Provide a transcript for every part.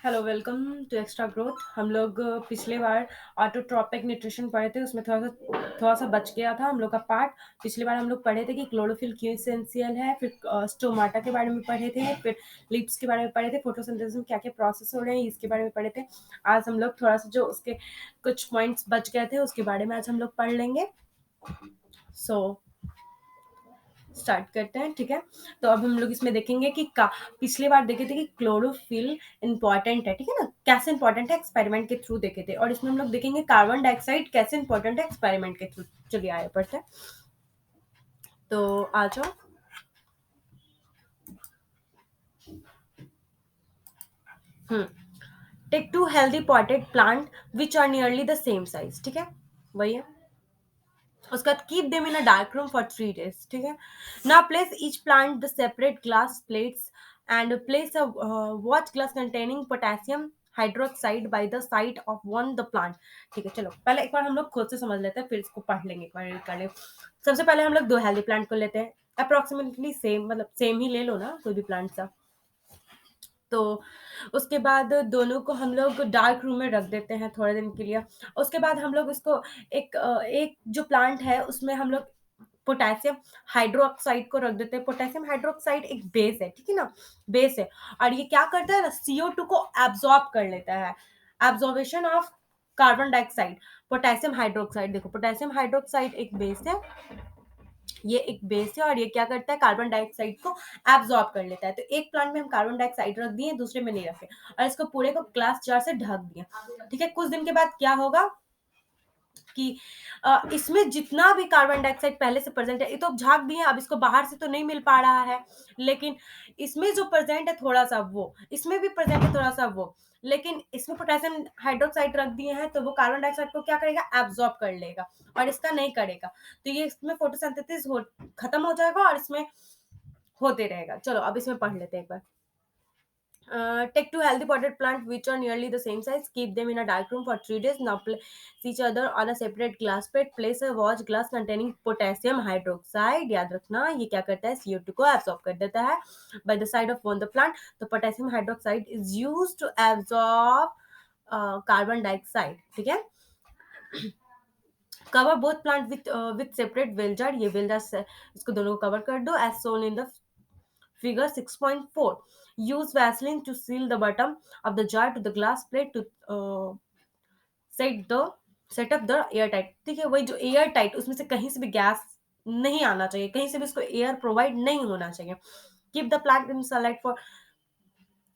Hello, welcome to extra growth. हम लोग पिछले बार ऑटोट्रॉपिक न्यूट्रिशन पढ़े थे, उसमें थोड़ा सा बच गया था हम लोग का पार्ट। पिछली बार हम लोग पढ़े थे कि क्लोरोफिल क्यों इसेंशियल है, फिर स्टोमाटा के बारे में पढ़े थे, फिर लिप्स के बारे में पढ़े थे, फोटोसिंथेसिस में क्या क्या प्रोसेस हो रहे हैं इसके बारे में पढ़े थे। आज हम लोग थोड़ा सा जो उसके कुछ पॉइंट्स बच गए थे उसके बारे में आज हम लोग पढ़ लेंगे। सो स्टार्ट करते हैं, ठीक है। तो अब हम लोग इसमें देखेंगे कि पिछली बार देखे थे कि क्लोरोफिल इंपॉर्टेंट है, ठीक है ना, कैसे इंपॉर्टेंट है एक्सपेरिमेंट के थ्रू देखे थे, और इसमें हम लोग देखेंगे कार्बन डाइऑक्साइड कैसे इंपॉर्टेंट है एक्सपेरिमेंट के थ्रू। चलिए आगे बढ़ते हैं। तो आ जाओ। Hmm take two healthy potted plant which are nearly the same size, ठीक है, वही है। उसका keep them in a dark room for 3 days, ठीक है। Now place each plant the separate glass plates and place a watch glass containing potassium hydroxide by the side of one the plant. ठीक है, चलो पहले एक बार हम लोग खुद से समझ लेते हैं, फिर इसको पढ़ लेंगे, एक बार read कर लेंगे। सबसे पहले हम लोग दो हेल्दी प्लांट को लेते हैं, अप्रोक्सीमेटली सेम, मतलब सेम ही ले लो ना कोई भी प्लांट सा। तो उसके बाद दोनों को हम लोग डार्क रूम में रख देते हैं थोड़े दिन के लिए। उसके बाद हम लोग इसको एक जो प्लांट है उसमें हम लोग पोटेशियम हाइड्रोक्साइड को रख देते हैं। पोटेशियम हाइड्रोक्साइड एक बेस है, ठीक है ना, बेस है। और ये क्या करता है ना, CO2 को एब्जॉर्ब कर लेता है, absorption of carbon dioxide. Potassium hydroxide, देखो पोटेशियम हाइड्रोक्साइड एक बेस है, ये एक बेस है, और ये क्या करता है, कार्बन डाइऑक्साइड को एब्जॉर्ब कर लेता है। तो एक प्लांट में हम कार्बन डाइऑक्साइड रख दिए, दूसरे में नहीं रखे, और इसको पूरे को ग्लास जार से ढक दिया। ठीक है, कुछ दिन के बाद क्या होगा कि इसमें जितना भी कार्बन डाइऑक्साइड पहले से प्रेजेंट है, ये तो झाग दिए, अब इसको बाहर से तो नहीं मिल पा रहा है, लेकिन इसमें जो प्रेजेंट है थोड़ा सा वो, इसमें भी प्रेजेंट है थोड़ा सा वो, लेकिन इसमें पोटेशियम हाइड्रोक्साइड रख दिए हैं तो वो कार्बन डाइऑक्साइड को क्या करेगा, एब्जॉर्ब कर लेगा, और इसका नहीं करेगा। तो ये इसमें फोटोसिंथेसिस खत्म हो जाएगा और इसमें होते रहेगा। चलो अब इसमें पढ़ लेते हैं एक बार। Take two healthy potted plants which are nearly the same size. Keep them in a dark room for 3 days. Now place each other on a separate glass plate. Place a watch glass containing potassium hydroxide. याद रखना ये क्या करता है, CO2 को absorb कर देता है by the side of one the plant. The potassium hydroxide is used to absorb carbon dioxide. ठीक है। Cover both plant with separate bell jar, ये वेल जार इसको दोनों को कवर कर दो as shown in the Figure 6.4. Use Vaseline to seal the bottom of the jar to the glass plate to set the set up the air tight। ठीक है, वही जो एयर टाइट, उसमें से कहीं से भी गैस नहीं आना चाहिए, कहीं से भी इसको एयर प्रोवाइड नहीं होना चाहिए। Keep the plant in sunlight for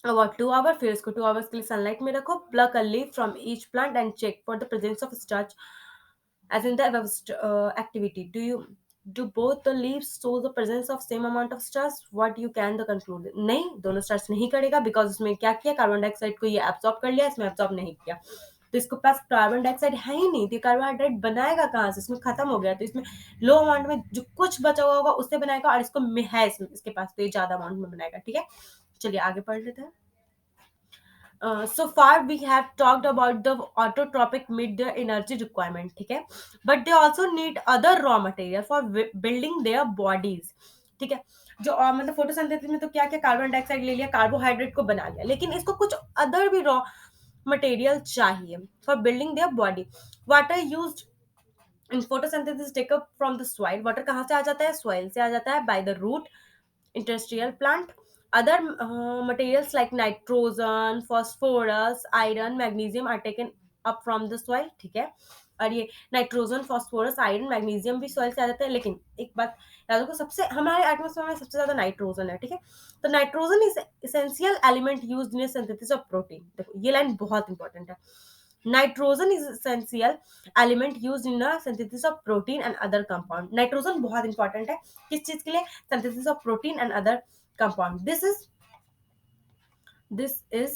about 2 hour, फिर इसको 2 आवर्स के लिए सनलाइट में रखो। Pluck a leaf from each plant and check for the presence of starch as in the above activity. Do both the leaves show the presence of same amount of starch? What you can the conclude, नहीं, दोनों starch नहीं करेगा, because इसमें क्या किया, carbon dioxide को ये absorb कर लिया, इसमें एब्सॉर्ब नहीं किया। तो इसके पास कार्बन डाइऑक्साइड है ही नहीं, तो कार्बोहाइड्रेट बनाएगा कहाँ से, इसमें खत्म हो गया। तो इसमें लो अमाउंट में जो कुछ बचा हुआ होगा उससे बनाएगा, और इसको है इसमें इसके पास, तो ये ज्यादा अमाउंट में बनाएगा। ठीक है, चलिए आगे पढ़ लेते हैं। So far we have talked about the autotropic meet their energy requirement, ठीक है, but they also need other raw material for building their bodies। ठीक है, जो मतलब फोटोसिंथेसिस में तो क्या क्या, कार्बन डाइऑक्साइड ले लिया, कार्बोहाइड्रेट को बना लिया, लेकिन इसको कुछ अदर भी रॉ मटेरियल चाहिए for building their body. Water used in photosynthesis take up from the soil. Water कहाँ से आ जाता है, सॉइल से आ जाता है, by the root industrial plant। Other materials like nitrogen, phosphorus, iron, magnesium are taken up from the soil। ठीक है, और ये नाइट्रोजन, फास्फोरस, आयरन, मैग्नीशियम भी सॉइल से आ जाते हैं, लेकिन एक बात याद रखो, सबसे हमारे एटमॉस्फेयर में सबसे ज्यादा नाइट्रोजन है। ठीक है, तो nitrogen is essential element used in synthesis of protein. देखो ये लाइन बहुत इंपॉर्टेंट है। Nitrogen is essential element used in synthesis of protein and other compound. Nitrogen बहुत इंपॉर्टेंट है किस चीज के लिए, synthesis of protein and other compound। This is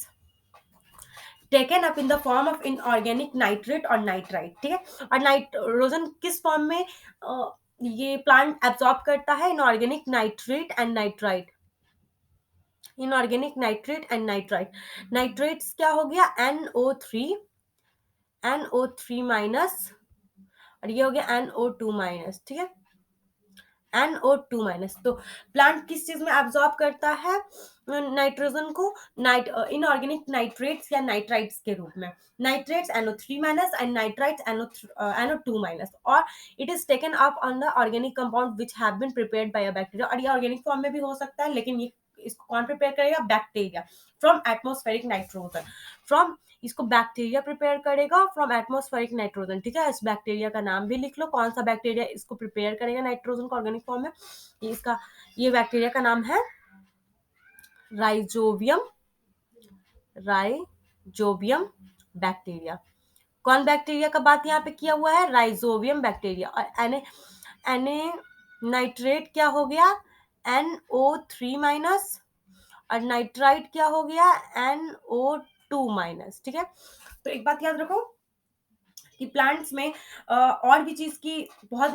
taken up in the form of inorganic nitrate or nitrite। ठीक है, और nitrogen किस फॉर्म में ये प्लांट एब्सॉर्ब करता है, inorganic nitrate and nitrite. Inorganic nitrate and nitrite, nitrates क्या हो गया, NO3 माइनस, और ये हो गया NO2 माइनस। ठीक है, NO2 माइनस। तो प्लांट किस चीज में एब्जॉर्ब करता है नाइट्रोजन को? इनऑर्गेनिक नाइट्रेट्स या नाइट्राइट्स के रूप में। Nitrates NO3 minus and nitrites NO2 minus, और it is taken up on the organic compound which have been prepared by a bacteria. और ये ऑर्गेनिक फॉर्म में भी हो सकता है, लेकिन ये इसको कौन प्रिपेयर करेगा? Bacteria, from atmospheric nitrogen. From इसको बैक्टीरिया प्रिपेयर करेगा फ्रॉम एटमोस्फेरिक नाइट्रोजन। ठीक है, इस बैक्टीरिया का नाम भी लिख लो, कौन सा बैक्टीरिया इसको प्रिपेयर करेगा नाइट्रोजन को ऑर्गेनिक फॉर्म में। ये बैक्टीरिया का नाम है राइजोबियम, राइजोबियम बैक्टीरिया। कौन बैक्टीरिया का बात यहाँ पे किया हुआ है? Rhizobium bacteria. और एने नाइट्रेट क्या हो गया? NO3 minus. और नाइट्राइट क्या हो गया? NO2 minus. ठीक है, तो एक बात याद रखो कि प्लांट्स में और भी चीज की बहुत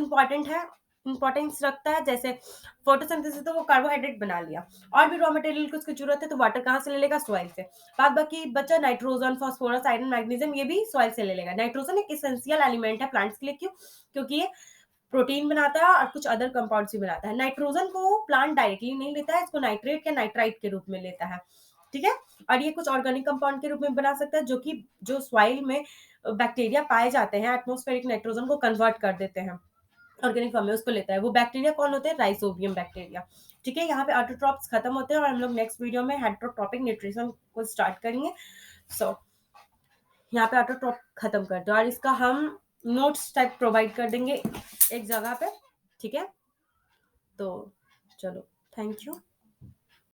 इंपॉर्टेंस रखता है। जैसे फोटोसिंथेसिस, तो वो कार्बोहाइड्रेट बना लिया, और भी रॉ मटेरियल की उसकी जरूरत है, तो वाटर कहाँ से ले लेगा? सॉइल से। बाद बाकी बचा नाइट्रोजन, फास्फोरस, आयरन, मैग्नीशियम, ये भी सॉइल से ले लेगा। नाइट्रोजन एक इसेंशियल एलिमेंट है प्लांट्स के लिए। क्यों? क्योंकि ये प्रोटीन बनाता है और कुछ अदर कंपाउंड्स भी बनाता है। नाइट्रोजन को प्लांट डायरेक्टली नहीं लेता है, इसको नाइट्रेट या नाइट्राइट के रूप में लेता है। ठीक है, और ये कुछ ऑर्गेनिक कंपाउंड के रूप में बना सकता है, जो कि जो सॉइल में बैक्टीरिया पाए जाते हैं, एटमोस्फेरिक नाइट्रोजन को कन्वर्ट कर देते हैं ऑर्गेनिक फॉर्म में, उसको लेता है। वो बैक्टीरिया कौन होते हैं? Rhizobium bacteria. ठीक है, यहाँ पे ऑटोट्रॉप्स खत्म होते हैं और हम लोग नेक्स्ट वीडियो में हेटरोट्रॉपिक न्यूट्रिशन को स्टार्ट करेंगे। सो यहाँ पे ऑटोट्रॉप खत्म कर दो, और इसका हम नोट्स टाइप प्रोवाइड कर देंगे एक जगह पे। ठीक है, तो चलो, थैंक यू।